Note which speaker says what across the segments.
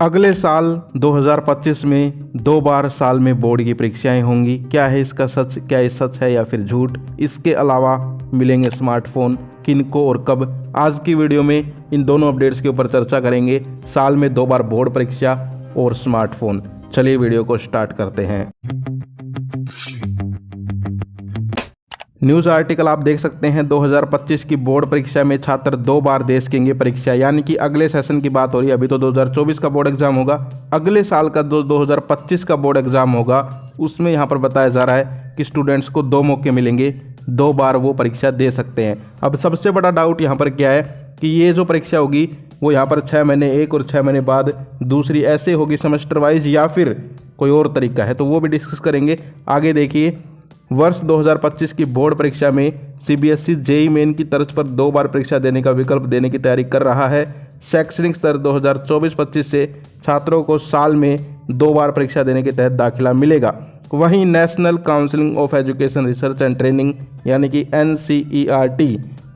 Speaker 1: अगले साल 2025 में 2 बार साल में बोर्ड की परीक्षाएं होंगी। क्या है इसका सच, क्या ये सच है या फिर झूठ? इसके अलावा मिलेंगे स्मार्टफोन किनको और कब? आज की वीडियो में इन दोनों अपडेट्स के ऊपर चर्चा करेंगे। साल में 2 बार बोर्ड परीक्षा और स्मार्टफोन। चलिए वीडियो को स्टार्ट करते हैं। न्यूज़ आर्टिकल आप देख सकते हैं। 2025 की बोर्ड परीक्षा में छात्र 2 बार दे सकेंगे परीक्षा, यानी कि अगले सेशन की बात हो रही है। अभी तो 2024 का बोर्ड एग्जाम होगा, अगले साल का 2025 का बोर्ड एग्जाम होगा। उसमें यहाँ पर बताया जा रहा है कि स्टूडेंट्स को 2 मौके मिलेंगे, 2 बार वो परीक्षा दे सकते हैं। अब सबसे बड़ा डाउट यहाँ पर क्या है कि ये जो परीक्षा होगी वो यहाँ पर 6 महीने एक और 6 महीने बाद दूसरी ऐसे होगी सेमेस्टर वाइज, या फिर कोई और तरीका है, तो वो भी डिस्कस करेंगे। आगे देखिए, वर्ष 2025 की बोर्ड परीक्षा में सीबीएसई जेईई मेन की तर्ज पर 2 बार परीक्षा देने का विकल्प देने की तैयारी कर रहा है। शैक्षणिक स्तर 2024-25 से छात्रों को साल में 2 बार परीक्षा देने के तहत दाखिला मिलेगा। वहीं national council of education research and training यानी कि NCERT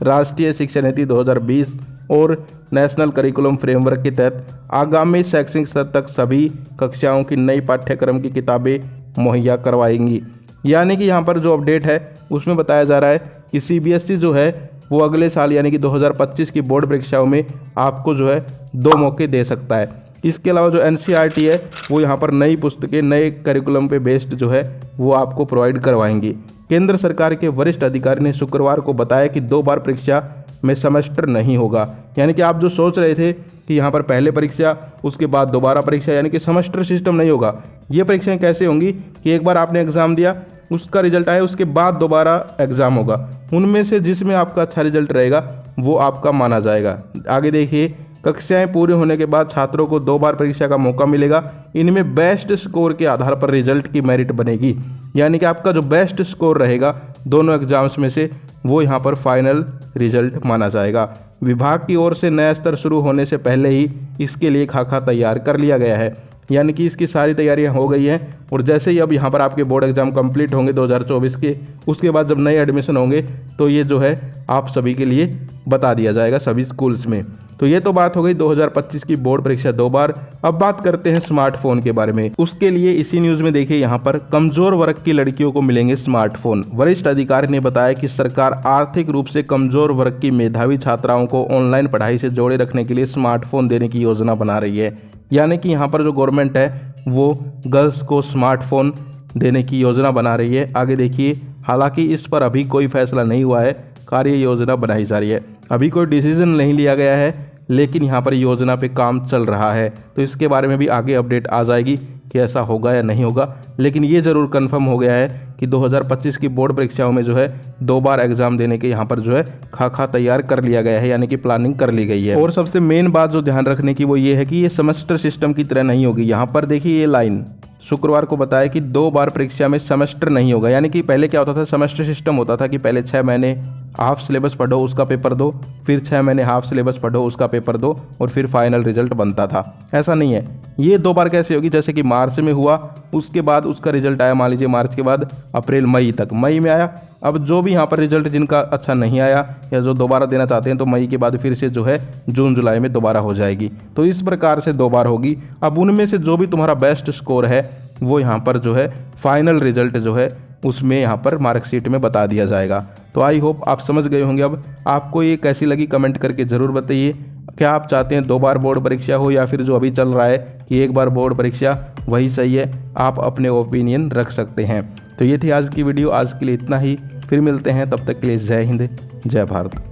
Speaker 1: राष्ट्रीय शिक्षा नीति 2020 और नेशनल करिकुलम फ्रेमवर्क के तहत आगामी शैक्षणिक स्तर तक सभी कक्षाओं की नई पाठ्यक्रम की किताबें मुहैया करवाएंगी। यानी कि यहाँ पर जो अपडेट है उसमें बताया जा रहा है कि सीबीएसई जो है वो अगले साल यानी कि 2025 की बोर्ड परीक्षाओं में आपको जो है 2 मौके दे सकता है। इसके अलावा जो NCERT है वो यहाँ पर नई पुस्तकें नए करिकुलम पे बेस्ड जो है वो आपको प्रोवाइड करवाएंगी। केंद्र सरकार के वरिष्ठ अधिकारी ने शुक्रवार को बताया कि 2 बार परीक्षा में सेमेस्टर नहीं होगा। यानी कि आप जो सोच रहे थे कि यहाँ पर पहले परीक्षा उसके बाद दोबारा परीक्षा, यानी कि सेमेस्टर सिस्टम नहीं होगा। ये परीक्षाएं कैसे होंगी कि एक बार आपने एग्ज़ाम दिया, उसका रिजल्ट आया, उसके बाद दोबारा एग्ज़ाम होगा। उनमें से जिसमें आपका अच्छा रिजल्ट रहेगा वो आपका माना जाएगा। आगे देखिए, कक्षाएं पूरे होने के बाद छात्रों को 2 बार परीक्षा का मौका मिलेगा। इनमें बेस्ट स्कोर के आधार पर रिजल्ट की मेरिट बनेगी, यानी कि आपका जो बेस्ट स्कोर रहेगा दोनों एग्जाम्स में से वो यहाँ पर फाइनल रिजल्ट माना जाएगा। विभाग की ओर से नया स्तर शुरू होने से पहले ही इसके लिए खाका तैयार कर लिया गया है, यानी कि इसकी सारी तैयारियां हो गई हैं। और जैसे ही अब यहाँ पर आपके बोर्ड एग्जाम कंप्लीट होंगे 2024 के, उसके बाद जब नए एडमिशन होंगे तो ये जो है आप सभी के लिए बता दिया जाएगा सभी स्कूल्स में। तो ये तो बात हो गई 2025 की बोर्ड परीक्षा 2 बार। अब बात करते हैं स्मार्टफोन के बारे में। उसके लिए इसी न्यूज़ में देखिए, यहाँ पर कमजोर वर्ग की लड़कियों को मिलेंगे स्मार्टफोन। वरिष्ठ अधिकारी ने बताया कि सरकार आर्थिक रूप से कमजोर वर्ग की मेधावी छात्राओं को ऑनलाइन पढ़ाई से जोड़े रखने के लिए स्मार्टफोन देने की योजना बना रही है। यानी कि यहाँ पर जो गवर्नमेंट है वो गर्ल्स को स्मार्टफोन देने की योजना बना रही है। आगे देखिए, हालांकि इस पर अभी कोई फैसला नहीं हुआ है, कार्य योजना बनाई जा रही है। अभी कोई डिसीजन नहीं लिया गया है, लेकिन यहाँ पर योजना पे काम चल रहा है। तो इसके बारे में भी आगे अपडेट आ जाएगी कि ऐसा होगा या नहीं होगा। लेकिन ये ज़रूर कंफर्म हो गया है कि 2025 की बोर्ड परीक्षाओं में जो है 2 बार एग्जाम देने के यहाँ पर जो है खाका तैयार कर लिया गया है, यानी कि प्लानिंग कर ली गई है। और सबसे मेन बात जो ध्यान रखने की वो ये है कि ये सेमेस्टर सिस्टम की तरह नहीं होगी। यहाँ पर देखिए, ये लाइन शुक्रवार को बताया कि 2 बार परीक्षा में सेमेस्टर नहीं होगा। यानी कि पहले क्या होता था, सेमेस्टर सिस्टम होता था कि पहले 6 महीने हाफ सिलेबस पढ़ो उसका पेपर दो, फिर 6 महीने हाफ सिलेबस पढ़ो उसका पेपर दो, और फिर फाइनल रिजल्ट बनता था। ऐसा नहीं है, ये 2 बार कैसे होगी, जैसे कि मार्च में हुआ, उसके बाद उसका रिजल्ट आया, मान लीजिए मार्च के बाद अप्रैल मई तक, मई में आया। अब जो भी यहाँ पर रिजल्ट जिनका अच्छा नहीं आया या जो दोबारा देना चाहते हैं तो मई के बाद फिर से जो है जून जुलाई में दोबारा हो जाएगी। तो इस प्रकार से 2 बार होगी। अब उनमें से जो भी तुम्हारा बेस्ट स्कोर है वो यहाँ पर जो है फाइनल रिजल्ट जो है उसमें यहाँ पर मार्कशीट में बता दिया जाएगा। तो आई होप आप समझ गए होंगे। अब आपको ये कैसी लगी कमेंट करके ज़रूर बताइए। क्या आप चाहते हैं 2 बार बोर्ड परीक्षा हो, या फिर जो अभी चल रहा है कि 1 बार बोर्ड परीक्षा वही सही है? आप अपने ओपिनियन रख सकते हैं। तो ये थी आज की वीडियो, आज के लिए इतना ही। फिर मिलते हैं, तब तक के लिए जय हिंद, जय भारत।